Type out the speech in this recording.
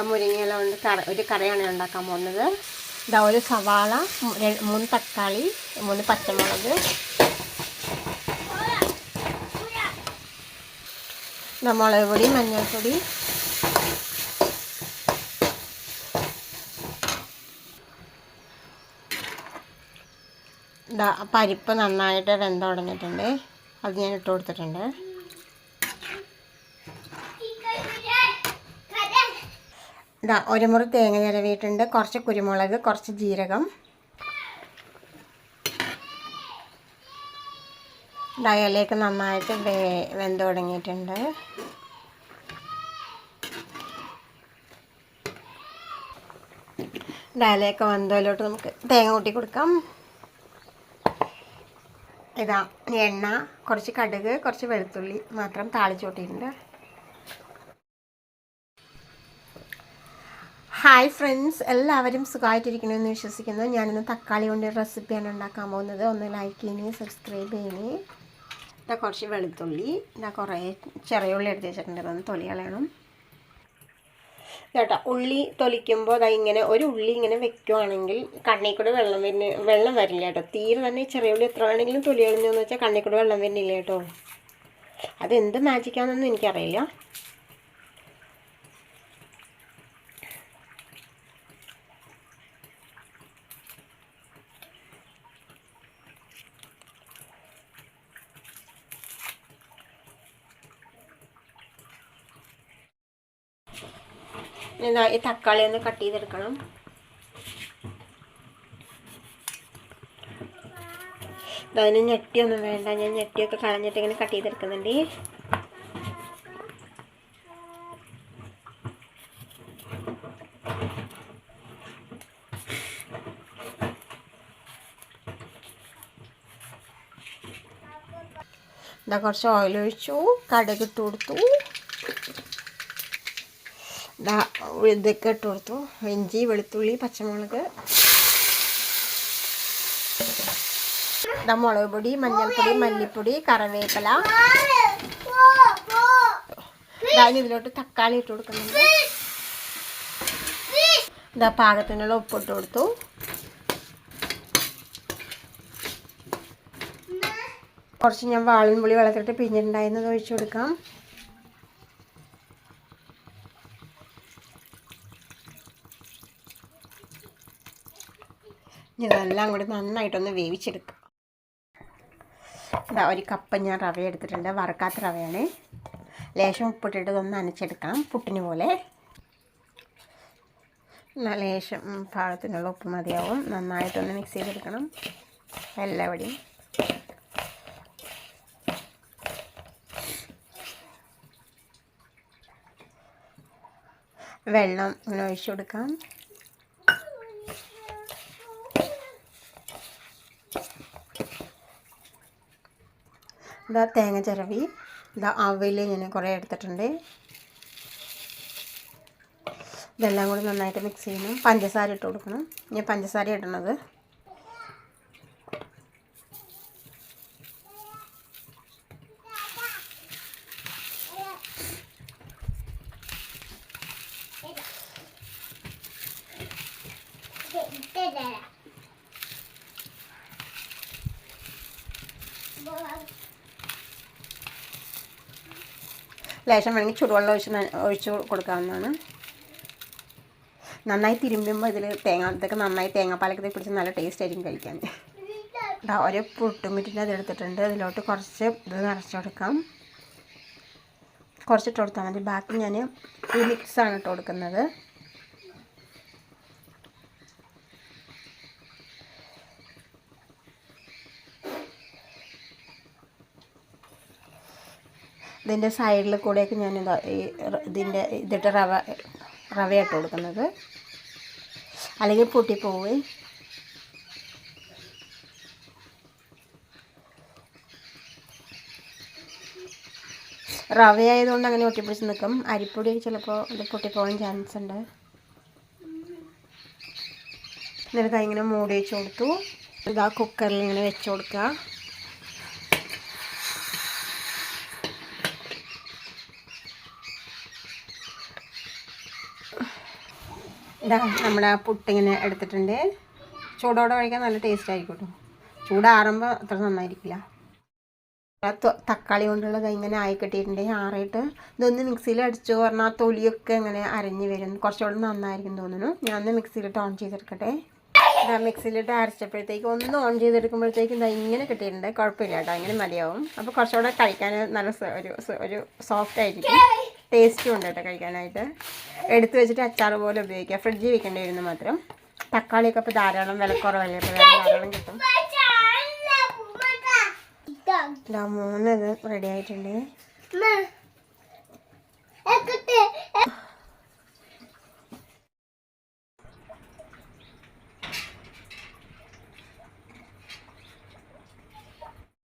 മുരിങ്ങയില കൊണ്ട് ഒരു കറിയാണ് ഉണ്ടാക്കാൻ പോകുന്നത്. ഒരു സവാള, 3 തക്കാളി, 3 പച്ചമുളക്, മുളക് പൊടി, മഞ്ഞൾപ്പൊടി, പരിപ്പ് നന്നായിട്ട് വെന്തുടഞ്ഞിട്ടുണ്ട്. അത് ഞാൻ ഇട്ട് കൊടുത്തിട്ടുണ്ട്. ഒരു മുറി തേങ്ങ ചിരവിയിട്ടുണ്ട്. കുറച്ച് കുരുമുളക്, കുറച്ച് ജീരകം. ഇലയൊക്കെ നന്നായിട്ട് വെന്ത് തുടങ്ങിയിട്ടുണ്ട്. ഇലയൊക്കെ വെന്തതിലോട്ട് നമുക്ക് തേങ്ങ കൂട്ടി കൊടുക്കാം. എണ്ണ, കുറച്ച് കടുക്, കുറച്ച് വെളുത്തുള്ളി മാത്രം താളിച്ച് കൂട്ടിയിട്ടുണ്ട്. ഹായ് ഫ്രണ്ട്സ്, എല്ലാവരും സുഖമായിട്ടിരിക്കണമെന്ന് വിശ്വസിക്കുന്നു. ഞാനിന്ന് തക്കാളി കൊണ്ട് റെസിപ്പിയാണ് ഉണ്ടാക്കാൻ പോകുന്നത്. ഒന്ന് ലൈക്ക് ചെയ്യണേ, സബ്സ്ക്രൈബ് ചെയ്യണേ. കുറച്ച് വെളുത്തുള്ളി, കുറേ ചെറിയ ഉള്ളി എടുത്ത് വെച്ചിട്ടുണ്ട്. അതൊന്ന് തൊലി കളയണം കേട്ടോ. ഉള്ളി തൊലിക്കുമ്പോൾ ഇങ്ങനെ ഒരു ഉള്ളി ഇങ്ങനെ വെക്കുവാണെങ്കിൽ കണ്ണിൽ കൂടെ വെള്ളം വരില്ല കേട്ടോ. തീരെ തന്നെ ചെറിയ ഉള്ളി എത്ര വേണമെങ്കിലും തൊലി കളഞ്ഞെന്ന് വെച്ചാൽ കണ്ണിൽ കൂടെ വെള്ളം വരുന്നില്ല കേട്ടോ. അതെന്ത് മാജിക്കാണെന്നൊന്നും എനിക്കറിയില്ല. ഈ തക്കാളി ഒന്ന് കട്ട് ചെയ്തെടുക്കണം. അതിന് ഞെട്ടിയൊന്നും വേണ്ട. ഞാൻ ഞെട്ടിയൊക്കെ കളഞ്ഞിട്ട് ഇങ്ങനെ കട്ട് ചെയ്തെടുക്കുന്നുണ്ട്. കുറച്ച് ഓയിൽ ഒഴിച്ചു, കടുക് ഇട്ട് കൊടുത്തു, ഇതൊക്കെ ഇട്ട് കൊടുത്തു. ഇഞ്ചി, വെളുത്തുള്ളി, പച്ചമുളക്, മുളക് പൊടി, മഞ്ഞൾപ്പൊടി, മല്ലിപ്പൊടി, കറിവേപ്പില. ഇതിലോട്ട് തക്കാളി ഇട്ട് കൊടുക്കുന്നുണ്ട്. പാകത്തിനുള്ള ഉപ്പിട്ട് കൊടുത്തു. കുറച്ച് ഞാൻ വാളൻപുളി വെള്ളത്തിലിട്ട് പിഴിഞ്ഞിട്ടുണ്ടായിരുന്നത് ഒഴിച്ചു കൊടുക്കാം. ഇതെല്ലാം കൂടി നന്നായിട്ടൊന്ന് വേവിച്ചെടുക്കുക. ഒരു കപ്പ് ഞാൻ റവ എടുത്തിട്ടുണ്ട്. വറുക്കാത്ത റവയാണ്. ലേശം ഉപ്പിട്ടിട്ട് ഇതൊന്ന് നനച്ചെടുക്കണം, പുട്ടിന് പോലെ. ലേശം പാകത്തിനുള്ള ഉപ്പ് മതിയാവും. നന്നായിട്ടൊന്ന് മിക്സ് ചെയ്തെടുക്കണം എല്ലാവിടെയും. വെള്ളം ഇങ്ങനെ ഒഴിച്ചു കൊടുക്കാം. തേങ്ങ ചിരവി, അവയിൽ ഞാൻ കുറേ എടുത്തിട്ടുണ്ട്. ഇതെല്ലാം കൂടി നന്നായിട്ട് മിക്സ് ചെയ്യണം. പഞ്ചസാര ഇട്ട് കൊടുക്കണം. ഞാൻ പഞ്ചസാര ഇടണത്. ലേശം വേണമെങ്കിൽ ചൂടുവെള്ളം ഒഴിച്ച് കൊടുക്കാവുന്നതാണ്. നന്നായി തിരുമ്പുമ്പോൾ ഇതിൽ ഇതൊക്കെ നന്നായി തേങ്ങാപ്പാലൊക്കെ പിടിച്ച് നല്ല ടേസ്റ്റ് ആയിരിക്കും കഴിക്കാൻ. ഒരു പുട്ടുമിറ്റിൻ്റെ അത് എടുത്തിട്ടുണ്ട്. അതിലോട്ട് കുറച്ച് ഇത് നിറച്ച് കൊടുക്കാം. കുറച്ചിട്ട് കൊടുത്താൽ മതി. ബാക്കി ഞാൻ ഈ മിക്സാണ് ഇട്ട് കൊടുക്കുന്നത്. ഇതിൻ്റെ സൈഡിൽ കൂടെയൊക്കെ ഞാൻ ഇതിട്ട് റവ ഇട്ട് കൊടുക്കുന്നത്, അല്ലെങ്കിൽ പൊട്ടിപ്പോവേ. റവ ആയതുകൊണ്ട് അങ്ങനെ ഒട്ടിപ്പിടിച്ച് നിൽക്കും. അരിപ്പൊടി ചിലപ്പോൾ ഇത് പൊട്ടിപ്പോകാൻ ചാൻസ് ഉണ്ട്. എന്നിട്ട് ഇങ്ങനെ മൂടി വെച്ച് കൊടുത്തു. കുക്കറിൽ ഇങ്ങനെ വെച്ച് കൊടുക്കുക. ഇതാ നമ്മുടെ പുട്ടിങ്ങനെ എടുത്തിട്ടുണ്ട്. ചൂടോടെ കഴിക്കാൻ നല്ല ടേസ്റ്റ് ആയിരിക്കും കേട്ടോ. ചൂടാറുമ്പോൾ അത്ര നന്നായിരിക്കില്ല. തക്കാളി കൊണ്ടുള്ളത് ഇങ്ങനെ ആയി കിട്ടിയിട്ടുണ്ട്. ആറിയിട്ട് ഇതൊന്ന് മിക്സിയിൽ അടിച്ചു പറഞ്ഞാൽ ആ തൊലിയൊക്കെ ഇങ്ങനെ അരഞ്ഞ് വരും. കുറച്ചുകൂടെ നന്നായിരിക്കും തോന്നുന്നു. ഞാൻ ഒന്ന് മിക്സിയിലിട്ട് ഓൺ ചെയ്തെടുക്കട്ടെ. ഇതാ മിക്സിയിലിട്ട് അരച്ചപ്പോഴത്തേക്ക് ഒന്ന് ഓൺ ചെയ്തെടുക്കുമ്പോഴത്തേക്കും ഇതാ ഇങ്ങനെ കിട്ടിയിട്ടുണ്ട്. കുഴപ്പമില്ല കേട്ടോ, ഇങ്ങനെ മതിയാവും. അപ്പോൾ കുറച്ചുകൂടെ കഴിക്കാൻ നല്ല ഒരു സോഫ്റ്റ് ആയിരിക്കും. ടേസ്റ്റും ഉണ്ട് കേട്ടോ കഴിക്കാനായിട്ട്. എടുത്ത് വെച്ചിട്ട് അച്ചാർ പോലെ ഉപയോഗിക്കുക. ഫ്രിഡ്ജിൽ വെക്കേണ്ടി വരുന്നു മാത്രം. തക്കാളിയൊക്കെ ഇപ്പോൾ ധാരാളം വിലക്കുറവല്ലേ, അപ്പോൾ ധാരാളം കിട്ടും. 3 റെഡി ആയിട്ടുണ്ട്.